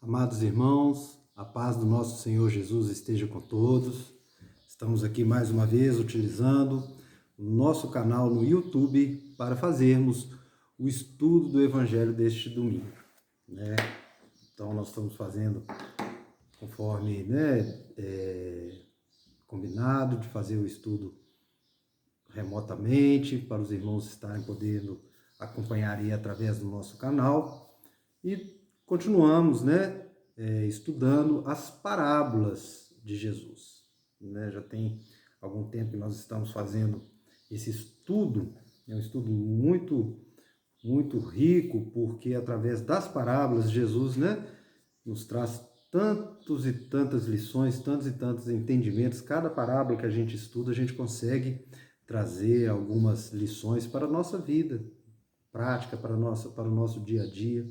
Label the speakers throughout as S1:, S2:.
S1: Amados irmãos, a paz do nosso Senhor Jesus esteja com todos. Estamos aqui mais uma vez utilizando o nosso canal no YouTube para fazermos o estudo do Evangelho deste domingo, né? Então nós estamos fazendo conforme combinado de fazer o estudo remotamente, para os irmãos estarem podendo acompanhar aí através do nosso canal. E continuamos, estudando as parábolas de Jesus. Já tem algum tempo que nós estamos fazendo esse estudo, é um estudo muito, muito rico, porque através das parábolas Jesus, nos traz tantos e tantas lições, tantos e tantos entendimentos. Cada parábola que a gente estuda, a gente consegue trazer algumas lições para a nossa vida prática, para o nosso dia a dia.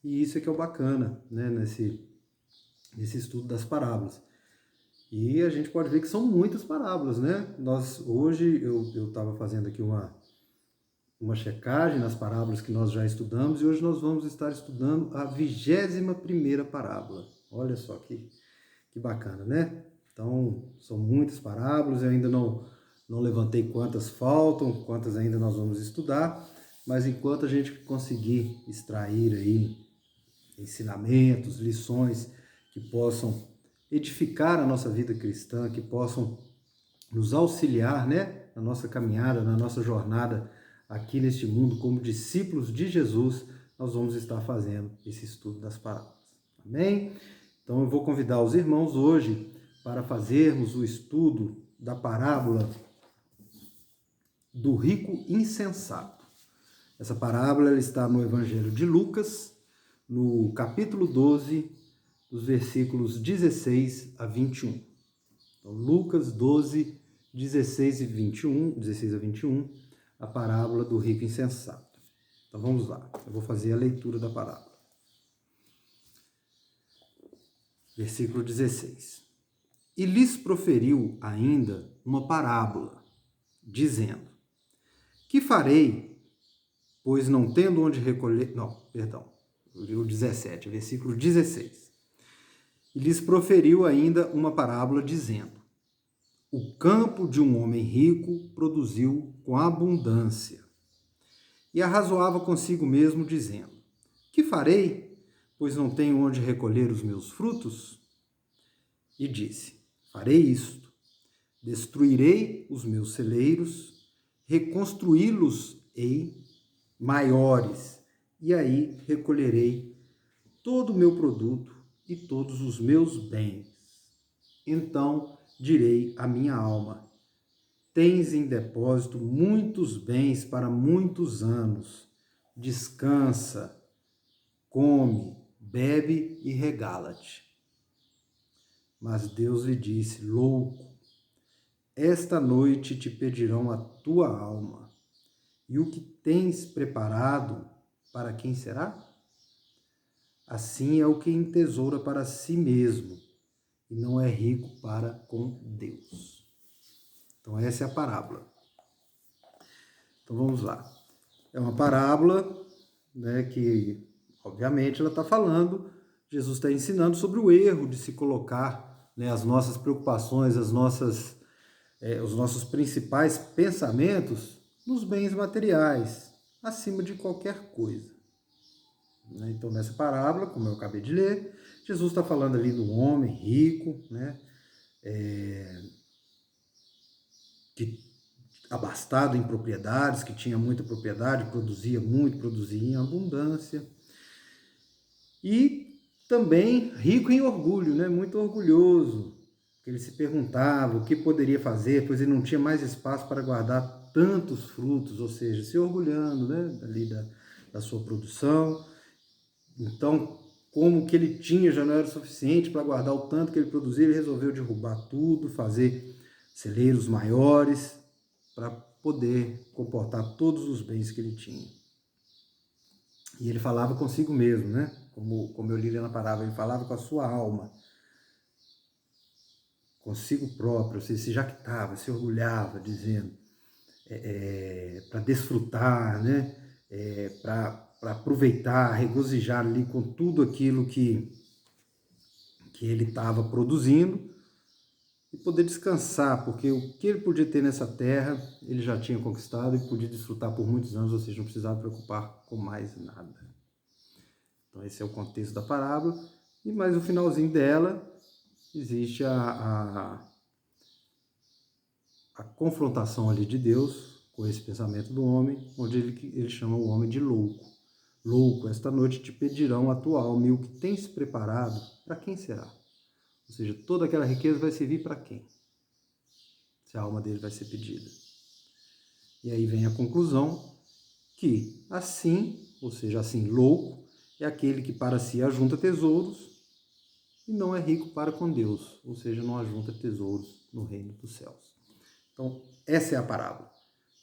S1: E isso é que é o bacana, nesse estudo das parábolas. E a gente pode ver que são muitas parábolas, Hoje eu estava fazendo aqui uma checagem nas parábolas que nós já estudamos, e hoje nós vamos estar estudando a 21ª parábola. Olha só que bacana, né? Então, são muitas parábolas, eu ainda não levantei quantas faltam, quantas ainda nós vamos estudar, mas enquanto a gente conseguir extrair aí ensinamentos, lições que possam edificar a nossa vida cristã, que possam nos auxiliar, na nossa caminhada, na nossa jornada aqui neste mundo como discípulos de Jesus, nós vamos estar fazendo esse estudo das parábolas. Amém? Então eu vou convidar os irmãos hoje para fazermos o estudo da parábola do rico insensato. Essa parábola ela está no Evangelho de Lucas, no capítulo 12, dos versículos 16 a 21. Então, Lucas 12, 16 a 21, a parábola do rico insensato. Então vamos lá, eu vou fazer a leitura da parábola. Versículo 16. E lhes proferiu ainda uma parábola, dizendo: Que farei, pois não tendo onde recolher... o 17, versículo 16. E lhes proferiu ainda uma parábola, dizendo: O campo de um homem rico produziu com abundância. E arrazoava consigo mesmo, dizendo: Que farei, pois não tenho onde recolher os meus frutos? E disse: Farei isto: destruirei os meus celeiros, reconstruí-los-ei maiores, e aí recolherei todo o meu produto e todos os meus bens. Então direi à minha alma: Tens em depósito muitos bens para muitos anos. Descansa, come, bebe e regala-te. Mas Deus lhe disse: Louco, esta noite te pedirão a tua alma, e o que tens preparado, para quem será? Assim é o que entesoura para si mesmo, e não é rico para com Deus. Então essa é a parábola. Então vamos lá. É uma parábola, que obviamente ela está falando, Jesus está ensinando sobre o erro de se colocar as nossas preocupações, os nossos principais pensamentos nos bens materiais, acima de qualquer coisa. Então, nessa parábola, como eu acabei de ler, Jesus está falando ali do homem rico, que abastado em propriedades, que tinha muita propriedade, produzia muito, produzia em abundância. E também rico em orgulho, muito orgulhoso, que ele se perguntava o que poderia fazer, pois ele não tinha mais espaço para guardar tantos frutos, ou seja, se orgulhando ali da sua produção. Então, como o que ele tinha já não era suficiente para guardar o tanto que ele produzia, ele resolveu derrubar tudo, fazer celeiros maiores para poder comportar todos os bens que ele tinha. E ele falava consigo mesmo, como eu li na parábola, ele falava com a sua alma, consigo próprio, se jactava, se orgulhava, dizendo, para desfrutar, para aproveitar, regozijar ali com tudo aquilo que que ele estava produzindo e poder descansar, porque o que ele podia ter nessa terra, ele já tinha conquistado e podia desfrutar por muitos anos, ou seja, não precisava preocupar com mais nada. Então esse é o contexto da parábola, e mais no finalzinho dela existe a confrontação ali de Deus com esse pensamento do homem, onde ele chama o homem de louco. Louco, esta noite te pedirão a tua alma, e o que tens preparado, para quem será? Ou seja, toda aquela riqueza vai servir para quem? Se a alma dele vai ser pedida. E aí vem a conclusão que assim, ou seja, assim, louco, é aquele que para si ajunta tesouros e não é rico para com Deus, ou seja, não ajunta tesouros no reino dos céus. Então, essa é a parábola.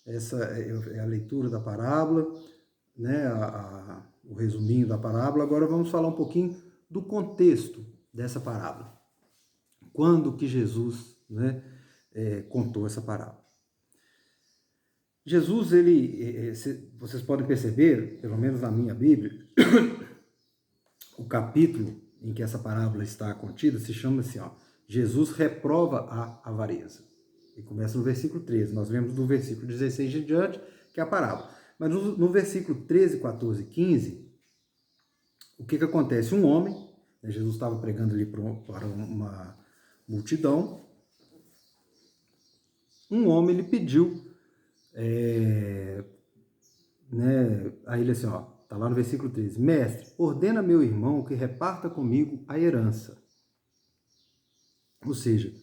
S1: Essa é a leitura da parábola, né, o resuminho da parábola. Agora vamos falar um pouquinho do contexto dessa parábola. Quando que Jesus, né, contou essa parábola? Jesus, vocês podem perceber, pelo menos na minha Bíblia, o capítulo em que essa parábola está contida se chama assim, ó, Jesus reprova a avareza. E começa no versículo 13. Nós vemos do versículo 16 em diante, que é a parábola. Mas no versículo 13, 14 e 15, o que acontece? Um homem, né, Jesus estava pregando ali para uma multidão, um homem lhe pediu, né, a ele assim, ó, está lá no versículo 13, mestre, ordena meu irmão que reparta comigo a herança. Ou seja,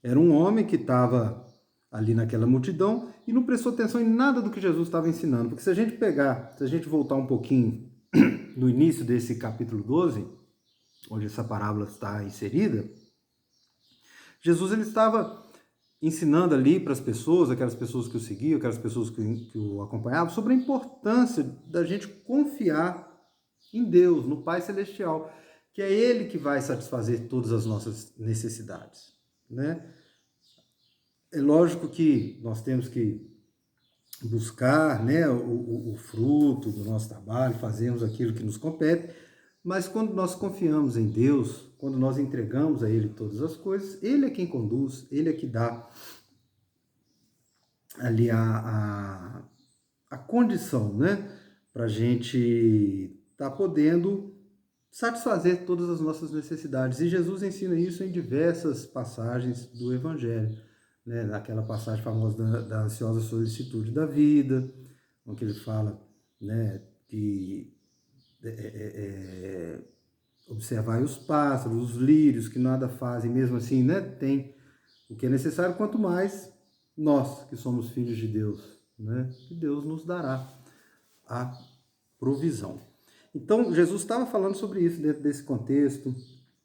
S1: era um homem que estava ali naquela multidão e não prestou atenção em nada do que Jesus estava ensinando. Porque se a gente voltar um pouquinho no início desse capítulo 12, onde essa parábola está inserida, Jesus ele estava ensinando ali para as pessoas, aquelas pessoas que o seguiam, aquelas pessoas que o acompanhavam, sobre a importância da gente confiar em Deus, no Pai Celestial, que é Ele que vai satisfazer todas as nossas necessidades, né? É lógico que nós temos que buscar, né, o fruto do nosso trabalho, fazemos aquilo que nos compete, mas quando nós confiamos em Deus, quando nós entregamos a Ele todas as coisas, Ele é quem conduz, Ele é que dá ali a condição, né, para a gente estar podendo satisfazer todas as nossas necessidades. E Jesus ensina isso em diversas passagens do Evangelho, né, naquela passagem famosa da ansiosa solicitude da vida, onde ele fala, né, que observai os pássaros, os lírios, que nada fazem, mesmo assim, né, tem o que é necessário, quanto mais nós, que somos filhos de Deus, né, que Deus nos dará a provisão. Então, Jesus estava falando sobre isso dentro desse contexto,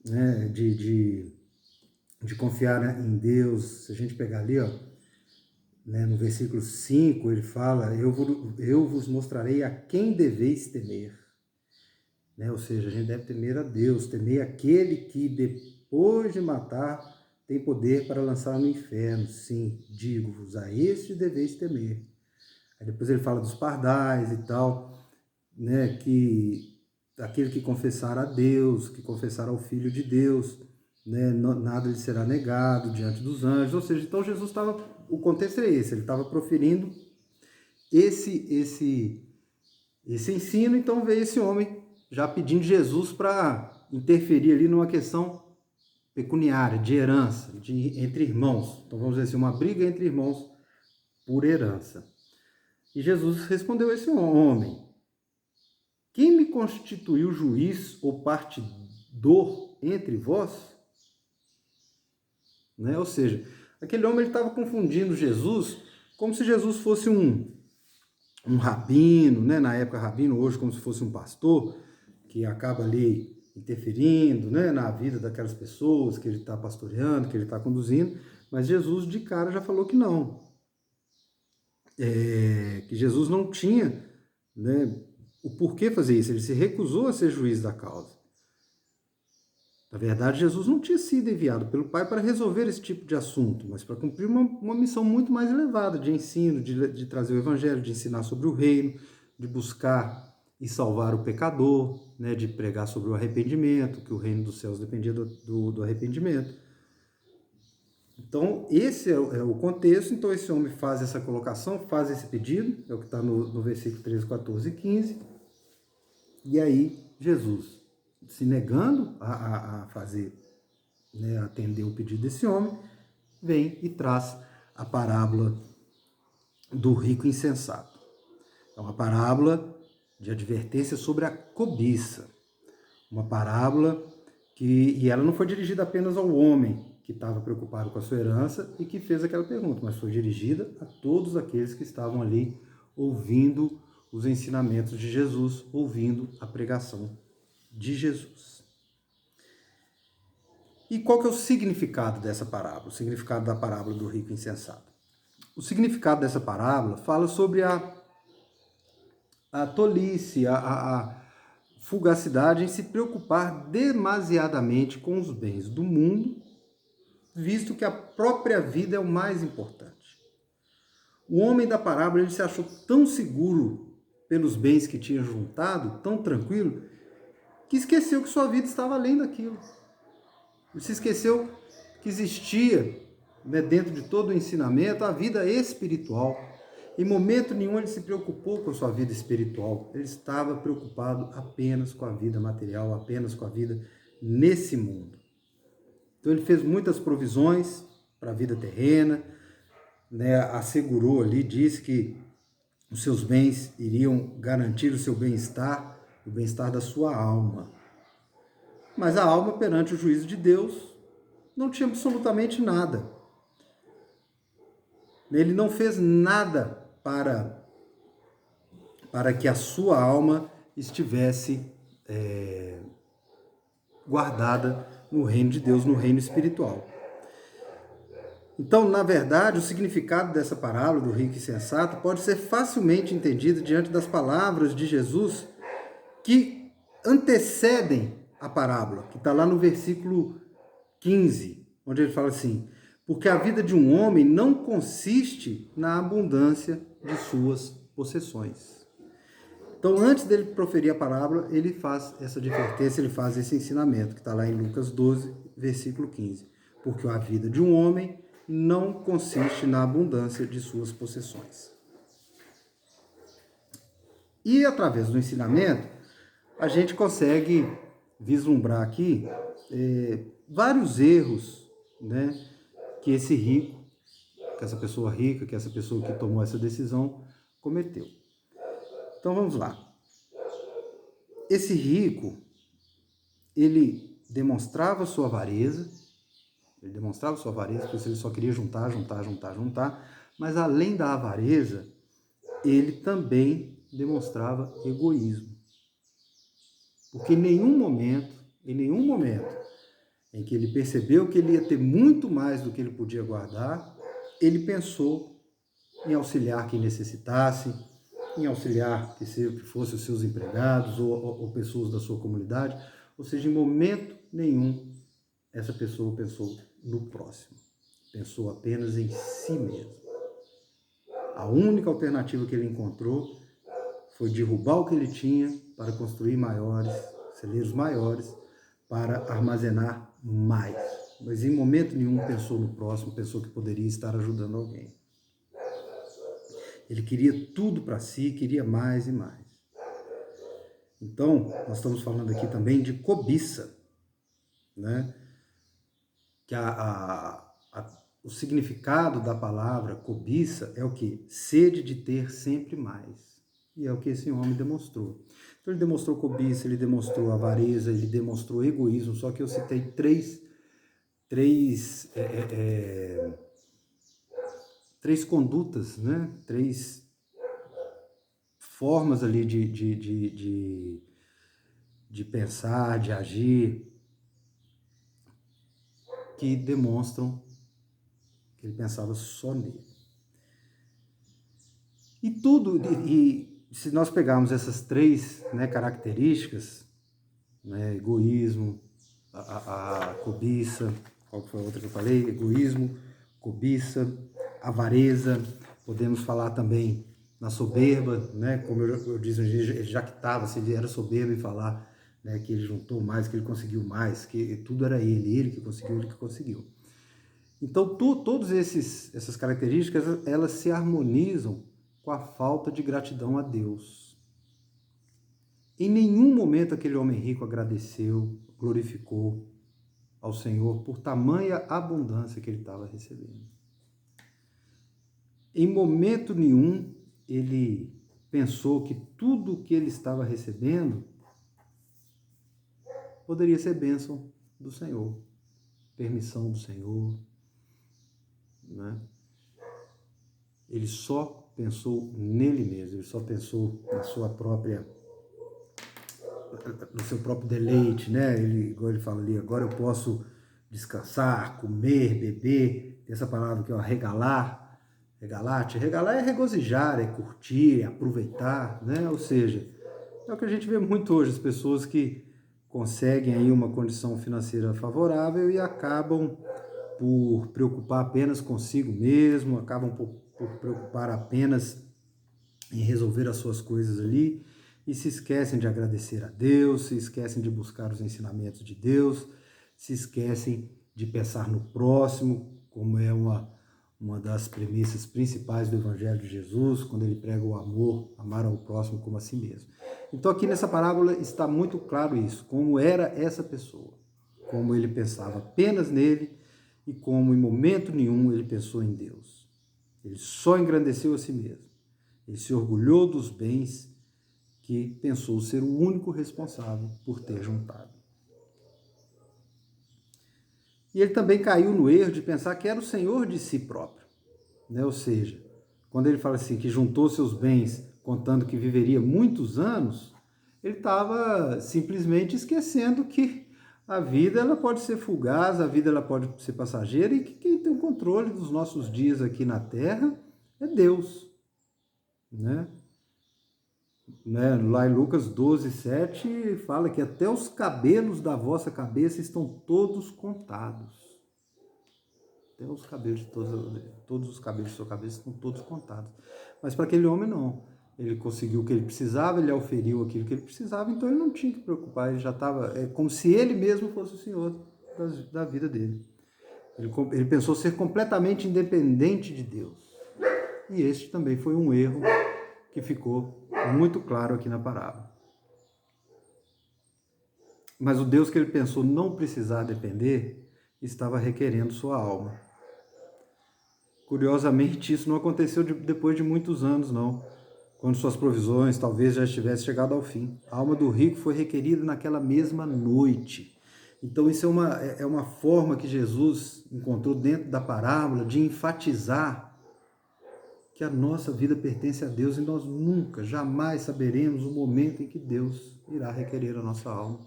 S1: né, de confiar em Deus. Se a gente pegar ali, ó, né, no versículo 5, ele fala, eu vos mostrarei a quem deveis temer. Né? Ou seja, a gente deve temer a Deus, temer aquele que depois de matar tem poder para lançar no inferno. Sim, digo-vos, a este deveis temer. Aí depois ele fala dos pardais e tal, né, que aquele que confessar a Deus, que confessar ao Filho de Deus, né, nada lhe será negado diante dos anjos. Ou seja, então Jesus estava, o contexto é esse, ele estava proferindo esse ensino. Então veio esse homem já pedindo Jesus para interferir ali numa questão pecuniária, de herança, entre irmãos. Então vamos dizer assim, uma briga entre irmãos por herança. E Jesus respondeu a esse homem: quem me constituiu juiz ou partidor entre vós? Né? Ou seja, aquele homem estava confundindo Jesus como se Jesus fosse um rabino, né? Na época rabino, hoje como se fosse um pastor, que acaba ali interferindo, né, na vida daquelas pessoas que ele está pastoreando, que ele está conduzindo. Mas Jesus de cara já falou que não. Que Jesus não tinha, né, o porquê fazer isso. Ele se recusou a ser juiz da causa. Na verdade, Jesus não tinha sido enviado pelo Pai para resolver esse tipo de assunto, mas para cumprir uma missão muito mais elevada de ensino, de trazer o Evangelho, de ensinar sobre o reino, de buscar e salvar o pecador, né, de pregar sobre o arrependimento, que o reino dos céus dependia do arrependimento. Então, esse é o contexto. Então, esse homem faz essa colocação, faz esse pedido, é o que está no versículo 13, 14 e 15. E aí, Jesus, se negando a fazer, né, atender o pedido desse homem, vem e traz a parábola do rico insensato. É uma parábola de advertência sobre a cobiça. Uma parábola e ela não foi dirigida apenas ao homem que estava preocupado com a sua herança e que fez aquela pergunta, mas foi dirigida a todos aqueles que estavam ali ouvindo os ensinamentos de Jesus, ouvindo a pregação de Jesus. E qual que é o significado dessa parábola? O significado da parábola do rico insensato? O significado dessa parábola fala sobre a tolice, a fugacidade em se preocupar demasiadamente com os bens do mundo, visto que a própria vida é o mais importante. O homem da parábola ele se achou tão seguro pelos bens que tinha juntado, tão tranquilo, que esqueceu que sua vida estava além daquilo. Ele se esqueceu que existia, né, dentro de todo o ensinamento, a vida espiritual. Em momento nenhum ele se preocupou com a sua vida espiritual. Ele estava preocupado apenas com a vida material, apenas com a vida nesse mundo. Então ele fez muitas provisões para a vida terrena, né, assegurou ali, disse que os seus bens iriam garantir o seu bem-estar, o bem-estar da sua alma. Mas a alma, perante o juízo de Deus, não tinha absolutamente nada. Ele não fez nada para que a sua alma estivesse guardada no reino de Deus, no reino espiritual. Então, na verdade, o significado dessa parábola do rico insensato pode ser facilmente entendido diante das palavras de Jesus que antecedem a parábola, que está lá no versículo 15, onde ele fala assim: porque a vida de um homem não consiste na abundância de suas possessões. Então, antes dele proferir a parábola, ele faz essa advertência, ele faz esse ensinamento, que está lá em Lucas 12, versículo 15. Porque a vida de um homem não consiste na abundância de suas possessões. E, através do ensinamento, a gente consegue vislumbrar aqui vários erros, né, que esse rico, que essa pessoa rica, que essa pessoa que tomou essa decisão cometeu. Então vamos lá. Esse rico, ele demonstrava sua avareza, porque ele só queria juntar, mas além da avareza, ele também demonstrava egoísmo. Porque em nenhum momento em que ele percebeu que ele ia ter muito mais do que ele podia guardar, ele pensou em auxiliar quem necessitasse, em auxiliar que fossem os seus empregados ou pessoas da sua comunidade. Ou seja, em momento nenhum, essa pessoa pensou no próximo. Pensou apenas em si mesmo. A única alternativa que ele encontrou foi derrubar o que ele tinha para construir celeiros maiores, para armazenar mais. Mas em momento nenhum pensou no próximo, pensou que poderia estar ajudando alguém. Ele queria tudo para si, queria mais e mais. Então, nós estamos falando aqui também de cobiça, né? Que o significado da palavra cobiça é o quê? Sede de ter sempre mais. E é o que esse homem demonstrou. Então, ele demonstrou cobiça, ele demonstrou avareza, ele demonstrou egoísmo, só que eu citei três condutas, né? Três formas ali de pensar, de agir, que demonstram que ele pensava só nele. E se nós pegarmos essas três, né, características, né, egoísmo, a cobiça, qual foi a outra que eu falei? Egoísmo, cobiça, avareza, podemos falar também na soberba, né? Como eu disse, ele jactava-se, ele era soberbo em falar, né, que ele juntou mais, que ele conseguiu mais, que tudo era ele que conseguiu, ele que conseguiu. Então, todas essas características, elas se harmonizam com a falta de gratidão a Deus. Em nenhum momento aquele homem rico agradeceu, glorificou ao Senhor por tamanha abundância que ele estava recebendo. Em momento nenhum ele pensou que tudo o que ele estava recebendo poderia ser bênção do Senhor, permissão do Senhor, né? Ele só pensou nele mesmo, ele só pensou na sua própria, no seu próprio deleite, né? Igual ele fala ali, agora eu posso descansar, comer, beber, tem essa palavra aqui, ó, regalar, regalar é regozijar, é curtir, é aproveitar, né? Ou seja, é o que a gente vê muito hoje, as pessoas que conseguem aí uma condição financeira favorável e acabam por preocupar apenas consigo mesmo, acabam por preocupar apenas em resolver as suas coisas ali e se esquecem de agradecer a Deus, se esquecem de buscar os ensinamentos de Deus, se esquecem de pensar no próximo, como é uma das premissas principais do Evangelho de Jesus, quando ele prega o amor, amar ao próximo como a si mesmo. Então aqui nessa parábola está muito claro isso, como era essa pessoa, como ele pensava apenas nele e como em momento nenhum ele pensou em Deus. Ele só engrandeceu a si mesmo. Ele se orgulhou dos bens que pensou ser o único responsável por ter juntado. E ele também caiu no erro de pensar que era o senhor de si próprio, né? Ou seja, quando ele fala assim que juntou seus bens contando que viveria muitos anos, ele estava simplesmente esquecendo que a vida ela pode ser fugaz, a vida ela pode ser passageira e que quem tem o controle dos nossos dias aqui na Terra é Deus, né? Lá em Lucas 12, 7, fala que até os cabelos da vossa cabeça estão todos contados. Até os cabelos todos os cabelos da sua cabeça estão todos contados. Mas para aquele homem não. Ele conseguiu o que ele precisava, ele auferiu aquilo que ele precisava, então ele não tinha que preocupar, ele já estava, como se ele mesmo fosse o senhor da vida dele. Ele pensou ser completamente independente de Deus. E este também foi um erro que ficou muito claro aqui na parábola. Mas o Deus que ele pensou não precisar depender, estava requerendo sua alma. Curiosamente, isso não aconteceu depois de muitos anos, não. Quando suas provisões talvez já estivessem chegado ao fim. A alma do rico foi requerida naquela mesma noite. Então isso é uma forma que Jesus encontrou dentro da parábola de enfatizar que a nossa vida pertence a Deus e nós nunca, jamais saberemos o momento em que Deus irá requerer a nossa alma.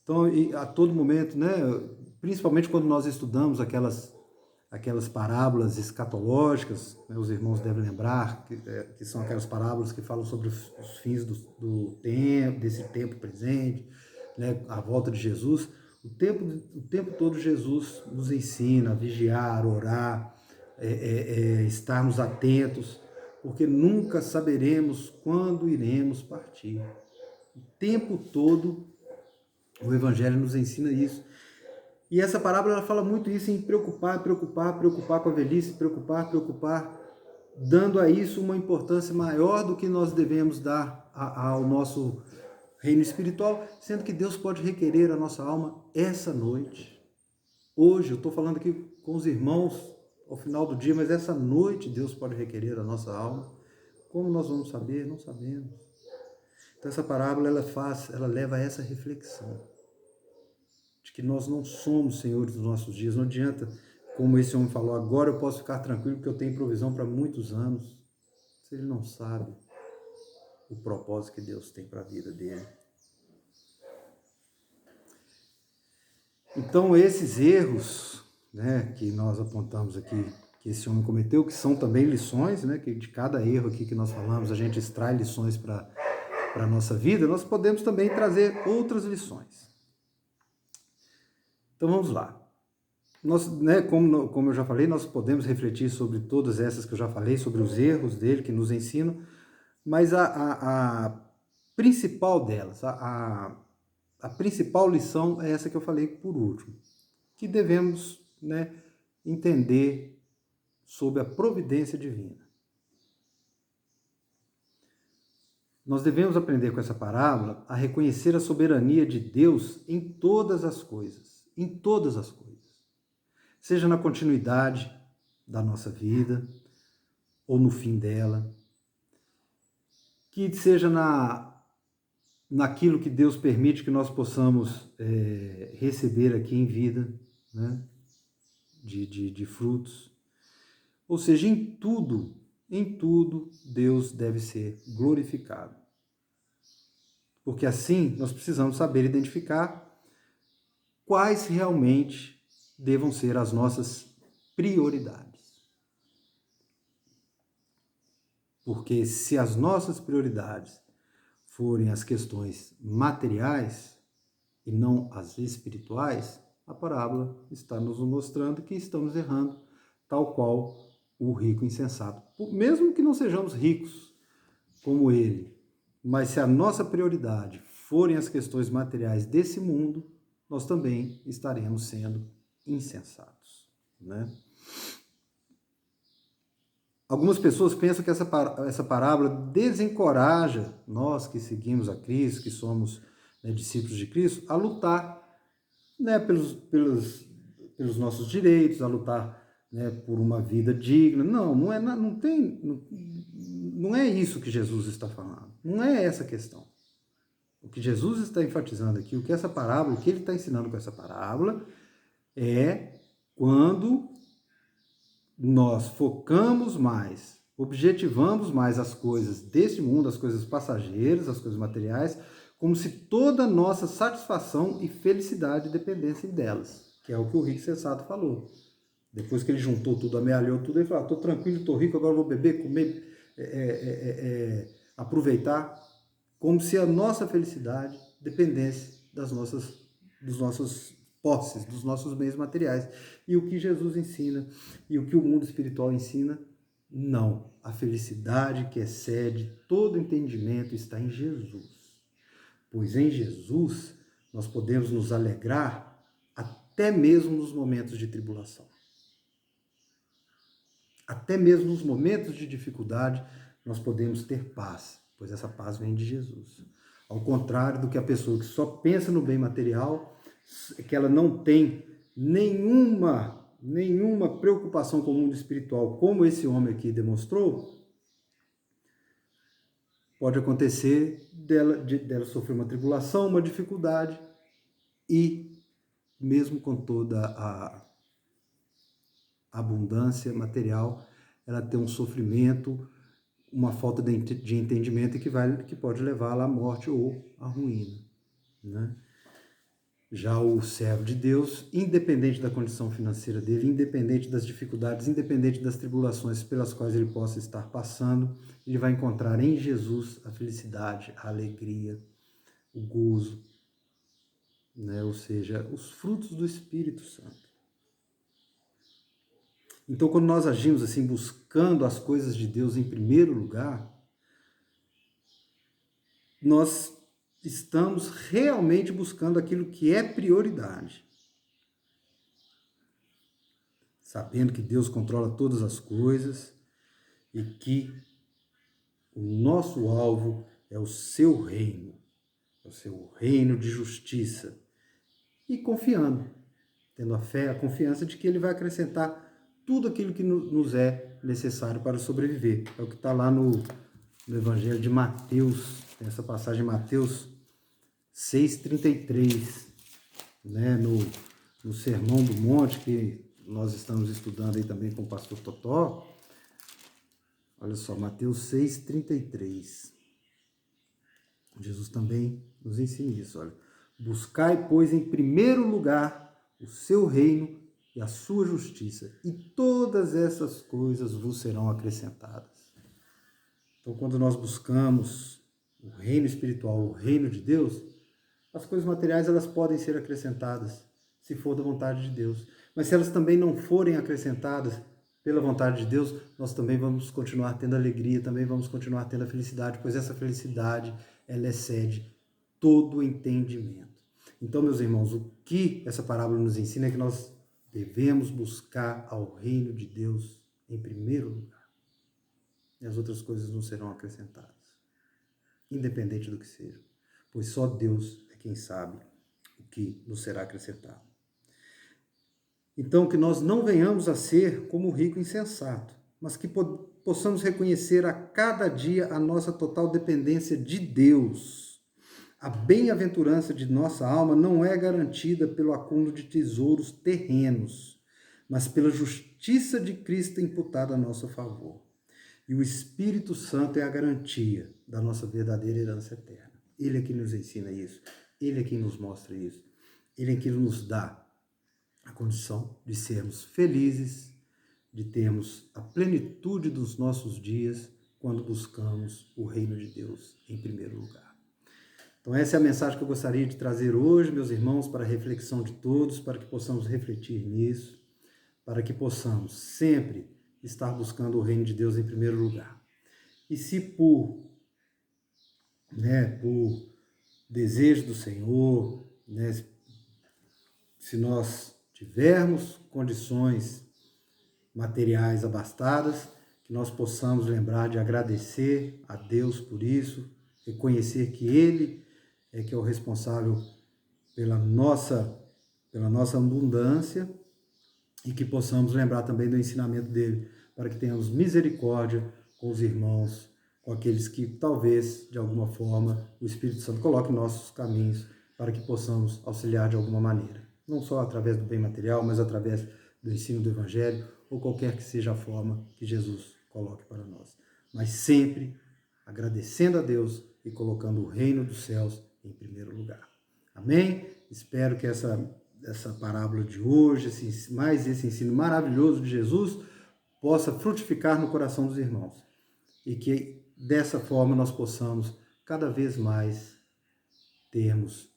S1: Então, a todo momento, né, principalmente quando nós estudamos aquelas parábolas escatológicas, né, os irmãos devem lembrar, que são aquelas parábolas que falam sobre os fins do tempo, desse tempo presente, né, a volta de Jesus. O tempo todo Jesus nos ensina a vigiar, orar, estarmos atentos, porque nunca saberemos quando iremos partir. O tempo todo o Evangelho nos ensina isso. E essa parábola ela fala muito isso em preocupar com a velhice, preocupar, dando a isso uma importância maior do que nós devemos dar ao nosso reino espiritual, sendo que Deus pode requerer a nossa alma essa noite. Hoje, eu estou falando aqui com os irmãos ao final do dia, mas essa noite Deus pode requerer a nossa alma. Como nós vamos saber? Não sabemos. Então essa parábola ela leva a essa reflexão de que nós não somos senhores dos nossos dias. Não adianta, como esse homem falou, agora eu posso ficar tranquilo porque eu tenho provisão para muitos anos. Se ele não sabe o propósito que Deus tem para a vida dele. Então esses erros, né, que nós apontamos aqui, que esse homem cometeu, que são também lições, né, que de cada erro aqui que nós falamos, a gente extrai lições para a nossa vida, nós podemos também trazer outras lições. Então vamos lá. nós, né, como eu já falei, nós podemos refletir sobre todas essas que eu já falei, sobre os erros dele que nos ensinam, mas a principal delas, a principal lição é essa que eu falei por último, que devemos, né, entender sobre a providência divina. Nós devemos aprender com essa parábola a reconhecer a soberania de Deus em todas as coisas, seja na continuidade da nossa vida ou no fim dela, que seja naquilo que Deus permite que nós possamos receber aqui em vida, né, de frutos. Ou seja, em tudo Deus deve ser glorificado. Porque assim nós precisamos saber identificar quais realmente devam ser as nossas prioridades. Porque se as nossas prioridades forem as questões materiais e não as espirituais, a parábola está nos mostrando que estamos errando, tal qual o rico insensato. Mesmo que não sejamos ricos como ele, mas se a nossa prioridade forem as questões materiais desse mundo, nós também estaremos sendo insensatos, né? Algumas pessoas pensam que essa parábola desencoraja nós que seguimos a Cristo, que somos, né, discípulos de Cristo, a lutar, né, pelos nossos direitos, a lutar, né, por uma vida digna. Não é isso que Jesus está falando. Não é essa a questão. O que Jesus está enfatizando aqui, o que essa parábola, o que ele está ensinando com essa parábola, é quando nós focamos mais, objetivamos mais as coisas deste mundo, as coisas passageiras, as coisas materiais, como se toda a nossa satisfação e felicidade dependessem delas, que é o que o rico sensato falou. Depois que ele juntou tudo, amealhou tudo, ele falou: estou tranquilo, estou rico, agora vou beber, comer, aproveitar, como se a nossa felicidade dependesse dos nossos posses, dos nossos bens materiais. E o que Jesus ensina e o que o mundo espiritual ensina, não. A felicidade que excede todo entendimento está em Jesus. Pois em Jesus nós podemos nos alegrar até mesmo nos momentos de tribulação. Até mesmo nos momentos de dificuldade nós podemos ter paz, pois essa paz vem de Jesus. Ao contrário do que a pessoa que só pensa no bem material, que ela não tem nenhuma preocupação com o mundo espiritual, como esse homem aqui demonstrou, pode acontecer dela sofrer uma tribulação, uma dificuldade, e mesmo com toda a abundância material, ela tem um sofrimento, uma falta de entendimento que pode levá-la à morte ou à ruína, né? Já o servo de Deus, independente da condição financeira dele, independente das dificuldades, independente das tribulações pelas quais ele possa estar passando, ele vai encontrar em Jesus a felicidade, a alegria, o gozo, né? Ou seja, os frutos do Espírito Santo. Então, quando nós agimos assim, buscando as coisas de Deus em primeiro lugar, nós estamos realmente buscando aquilo que é prioridade. Sabendo que Deus controla todas as coisas e que o nosso alvo é o seu reino de justiça. E confiando, tendo a fé, a confiança de que ele vai acrescentar tudo aquilo que nos é necessário para sobreviver. É o que está lá no Evangelho de Mateus, tem essa passagem em Mateus 6,33, né, no Sermão do Monte, que nós estamos estudando aí também com o pastor Totó. Olha só, Mateus 6,33. Jesus também nos ensina isso, olha. Buscai, pois, em primeiro lugar o seu reino e a sua justiça, e todas essas coisas vos serão acrescentadas. Então, quando nós buscamos o reino espiritual, o reino de Deus, as coisas materiais elas podem ser acrescentadas, se for da vontade de Deus. Mas se elas também não forem acrescentadas pela vontade de Deus, nós também vamos continuar tendo alegria, também vamos continuar tendo a felicidade, pois essa felicidade, ela excede todo o entendimento. Então, meus irmãos, o que essa parábola nos ensina é que nós devemos buscar ao reino de Deus em primeiro lugar. E as outras coisas não serão acrescentadas, independente do que seja, pois só Deus é quem sabe o que nos será acrescentado. Então, que nós não venhamos a ser como o rico insensato, mas que possamos reconhecer a cada dia a nossa total dependência de Deus. A bem-aventurança de nossa alma não é garantida pelo acúmulo de tesouros terrenos, mas pela justiça de Cristo imputada a nosso favor. E o Espírito Santo é a garantia da nossa verdadeira herança eterna. Ele é quem nos ensina isso, ele é quem nos mostra isso, ele é quem nos dá a condição de sermos felizes, de termos a plenitude dos nossos dias quando buscamos o reino de Deus em primeiro lugar. Então essa é a mensagem que eu gostaria de trazer hoje, meus irmãos, para a reflexão de todos, para que possamos refletir nisso, para que possamos sempre estar buscando o reino de Deus em primeiro lugar. E se por desejo do Senhor, se nós tivermos condições materiais abastadas, que nós possamos lembrar de agradecer a Deus por isso, reconhecer que Ele é que é o responsável pela nossa abundância e que possamos lembrar também do ensinamento dele, para que tenhamos misericórdia com os irmãos, com aqueles que talvez, de alguma forma, o Espírito Santo coloque em nossos caminhos, para que possamos auxiliar de alguma maneira. Não só através do bem material, mas através do ensino do Evangelho, ou qualquer que seja a forma que Jesus coloque para nós. Mas sempre agradecendo a Deus e colocando o reino dos céus em primeiro lugar. Amém? Espero que essa parábola de hoje, mais esse ensino maravilhoso de Jesus, possa frutificar no coração dos irmãos. E que dessa forma nós possamos cada vez mais termos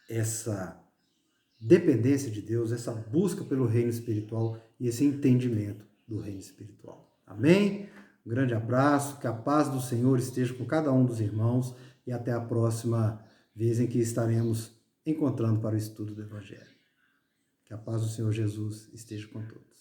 S1: essa dependência de Deus, essa busca pelo reino espiritual e esse entendimento do reino espiritual. Amém? Um grande abraço, que a paz do Senhor esteja com cada um dos irmãos e até a próxima vez em que estaremos encontrando para o estudo do Evangelho. Que a paz do Senhor Jesus esteja com todos.